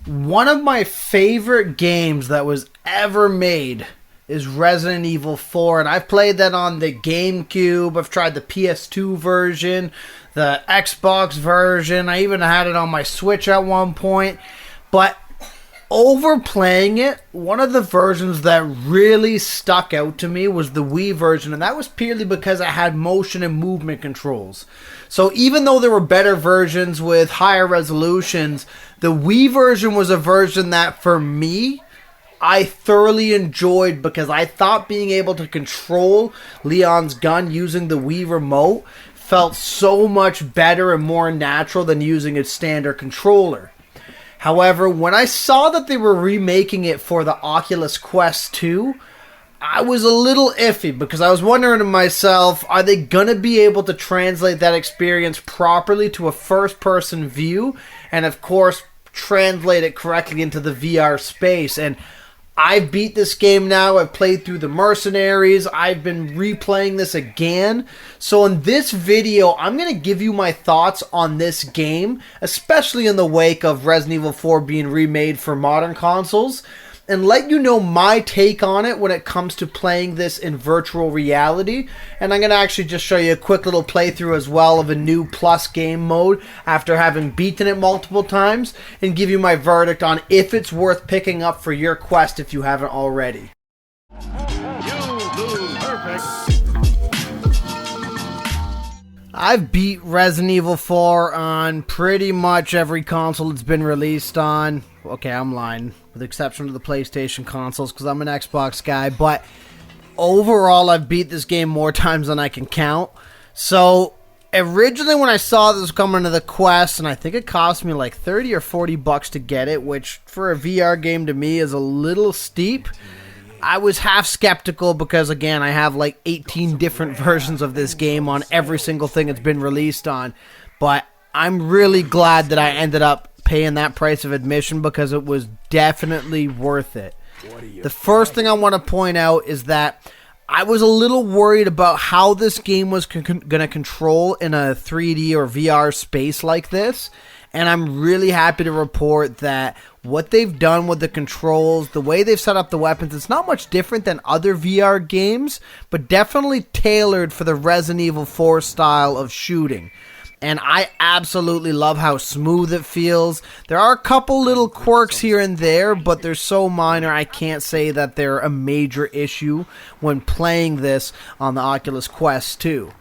One of my favorite games that was ever made is Resident Evil 4, and I've played that on the GameCube. I've tried the PS2 version, the Xbox version. I even had it on my Switch at one point. But overplaying it, one of the versions that really stuck out to me was the Wii version, and that was purely because I had motion and movement controls. So even though there were better versions with higher resolutions, the Wii version was a version that, for me, I thoroughly enjoyed because I thought being able to control Leon's gun using the Wii remote felt so much better and more natural than using its standard controller. However, when I saw that they were remaking it for the Oculus Quest 2, I was a little iffy because I was wondering to myself, are they going to be able to translate that experience properly to a first-person view and, of course, translate it correctly into the VR space? And I've beat this game now. I've played through the Mercenaries. I've been replaying this again. So in this video, I'm going to give you my thoughts on this game, especially in the wake of Resident Evil 4 being remade for modern consoles, and let you know my take on it when it comes to playing this in virtual reality. And I'm going to actually just show you a quick little playthrough as well of a new Plus game mode after having beaten it multiple times, and give you my verdict on if it's worth picking up for your Quest if you haven't already. I've beat Resident Evil 4 on pretty much every console it's been released on. Okay, I'm lying, with the exception of the PlayStation consoles, because I'm an Xbox guy. But overall, I've beat this game more times than I can count. So originally when I saw this coming to the Quest, and I think it cost me like 30 or 40 bucks to get it, which for a VR game to me is a little steep, I was half skeptical because, again, I have like 18 different versions of this game on every single thing it's been released on. But I'm really glad that I ended up paying that price of admission because it was definitely worth it. The first thing I want to point out is that I was a little worried about how this game was going to control in a 3D or VR space like this. And I'm really happy to report that what they've done with the controls, the way they've set up the weapons, it's not much different than other VR games, but definitely tailored for the Resident Evil 4 style of shooting. And I absolutely love how smooth it feels. There are a couple little quirks here and there, but they're so minor I can't say that they're a major issue when playing this on the Oculus Quest 2.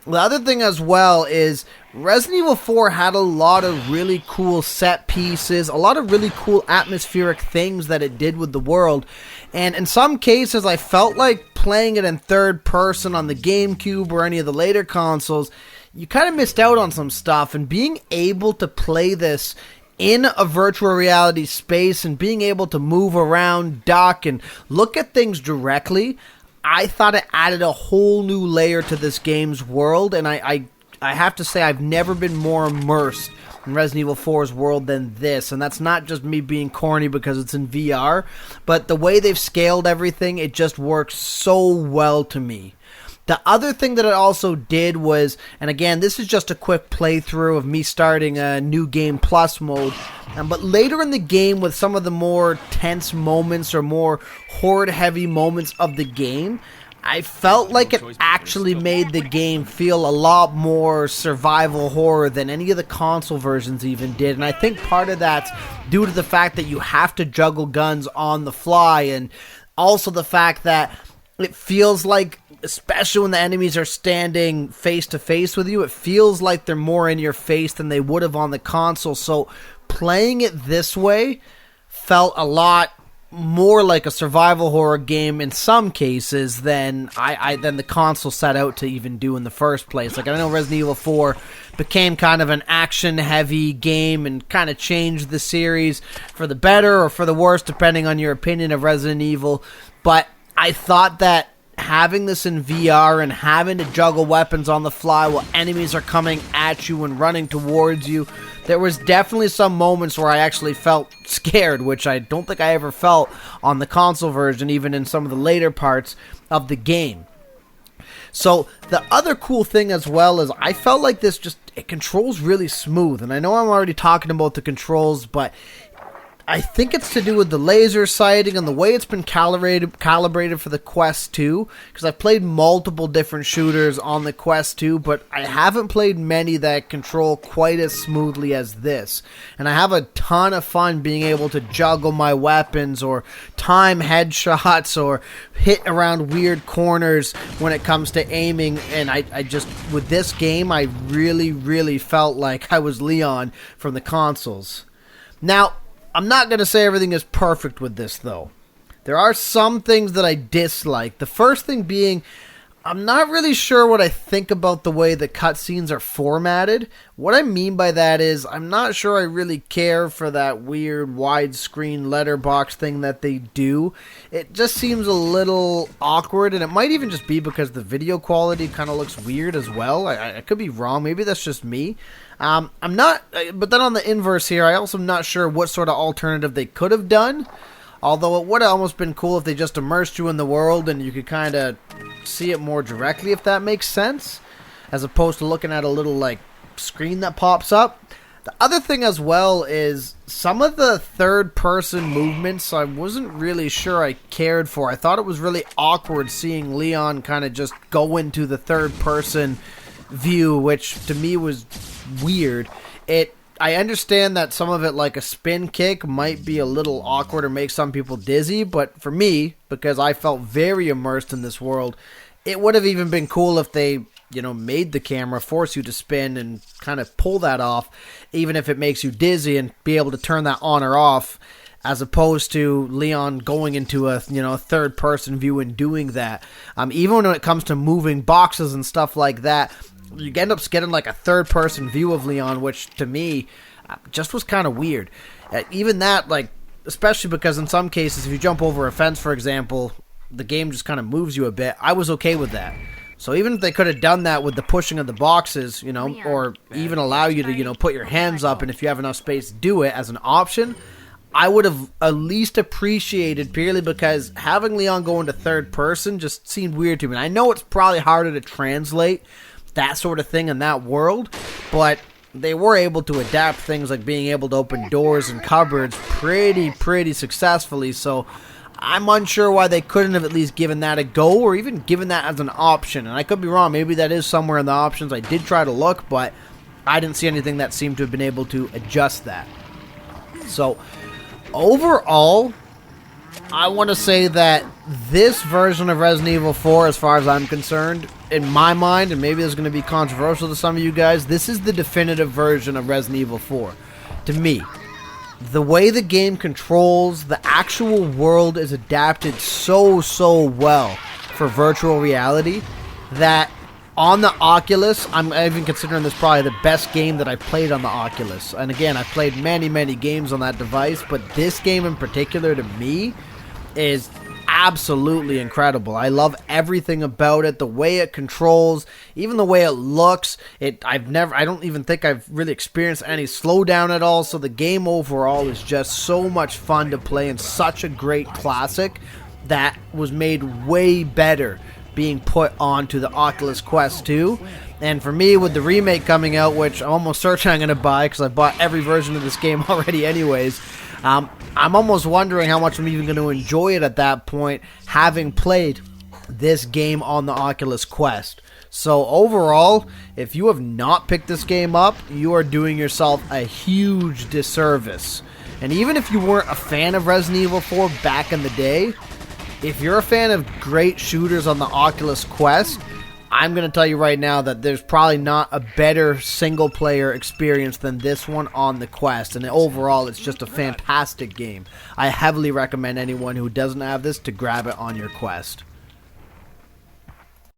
The other thing as well is Resident Evil 4 had a lot of really cool set pieces, a lot of really cool atmospheric things that it did with the world. And in some cases, I felt like playing it in third person on the GameCube or any of the later consoles, you kind of missed out on some stuff. And being able to play this in a virtual reality space and being able to move around, duck, and look at things directly, I thought it added a whole new layer to this game's world, and I have to say I've never been more immersed in Resident Evil 4's world than this, and that's not just me being corny because it's in VR, but the way they've scaled everything, it just works so well to me. The other thing that it also did was, and again, this is just a quick playthrough of me starting a new game plus mode, but later in the game with some of the more tense moments or more horde-heavy moments of the game, I felt like it actually made the game feel a lot more survival horror than any of the console versions even did. And I think part of that's due to the fact that you have to juggle guns on the fly, and also the fact that it feels like, especially when the enemies are standing face to face with you, it feels like they're more in your face than they would have on the console. So playing it this way felt a lot more like a survival horror game in some cases than than the console set out to even do in the first place. Like, I know Resident Evil 4 became kind of an action-heavy game and kind of changed the series for the better or for the worse, depending on your opinion of Resident Evil. But I thought that having this in VR and having to juggle weapons on the fly while enemies are coming at you and running towards you, there was definitely some moments where I actually felt scared, which I don't think I ever felt on the console version, even in some of the later parts of the game. So the other cool thing as well is I felt like it controls really smooth. And I know I'm already talking about the controls, but I think it's to do with the laser sighting and the way it's been calibrated for the Quest 2, because I've played multiple different shooters on the Quest 2, but I haven't played many that control quite as smoothly as this. And I have a ton of fun being able to juggle my weapons or time headshots or hit around weird corners when it comes to aiming. And I just, with this game, I really felt like I was Leon from the consoles. Now, I'm not going to say everything is perfect with this, though. There are some things that I dislike. The first thing being, I'm not really sure what I think about the way the cutscenes are formatted. What I mean by that is, I'm not sure I really care for that weird widescreen letterbox thing that they do. It just seems a little awkward, and it might even just be because the video quality kind of looks weird as well. I could be wrong. Maybe that's just me. I'm not, but then on the inverse here, I also am not sure what sort of alternative they could have done. Although it would have almost been cool if they just immersed you in the world and you could kind of see it more directly, if that makes sense, as opposed to looking at a little like screen that pops up. The other thing as well is some of the third-person movements I wasn't really sure I cared for. I thought it was really awkward seeing Leon kind of just go into the third-person view, which to me was weird. I understand that some of it, like a spin kick, might be a little awkward or make some people dizzy, but for me, because I felt very immersed in this world, it would have even been cool if they, made the camera force you to spin and kind of pull that off, even if it makes you dizzy, and be able to turn that on or off, as opposed to Leon going into a third-person view and doing that. Even when it comes to moving boxes and stuff like that, you end up getting like a third-person view of Leon, which to me just was kind of weird. Even that, like, especially because in some cases, if you jump over a fence, for example, the game just kind of moves you a bit. I was okay with that. So even if they could have done that with the pushing of the boxes, or even allow you to, put your hands up, and if you have enough space, do it as an option, I would have at least appreciated, purely because having Leon go into third person just seemed weird to me. And I know it's probably harder to translate that sort of thing in that world, but they were able to adapt things like being able to open doors and cupboards pretty successfully. So I'm unsure why they couldn't have at least given that a go, or even given that as an option. And I could be wrong, maybe that is somewhere in the options. I did try to look, but I didn't see anything that seemed to have been able to adjust that. So overall, I want to say that this version of Resident Evil 4, as far as I'm concerned, in my mind, and maybe this is going to be controversial to some of you guys, this is the definitive version of Resident Evil 4. To me, the way the game controls, the actual world is adapted so well for virtual reality that on the Oculus, I'm even considering this probably the best game that I played on the Oculus. And again, I've played many games on that device, but this game in particular, to me, is absolutely incredible. I love everything about it, the way it controls, even the way it looks. I don't even think I've really experienced any slowdown at all, so the game overall is just so much fun to play, and such a great classic that was made way better being put onto the Oculus Quest 2. And for me, with the remake coming out, which I'm almost certain I'm going to buy because I bought every version of this game already anyways, I'm almost wondering how much I'm even going to enjoy it at that point, having played this game on the Oculus Quest. So overall, if you have not picked this game up, you are doing yourself a huge disservice. And even if you weren't a fan of Resident Evil 4 back in the day, if you're a fan of great shooters on the Oculus Quest, I'm going to tell you right now that there's probably not a better single-player experience than this one on the Quest. And overall, it's just a fantastic game. I heavily recommend anyone who doesn't have this to grab it on your Quest.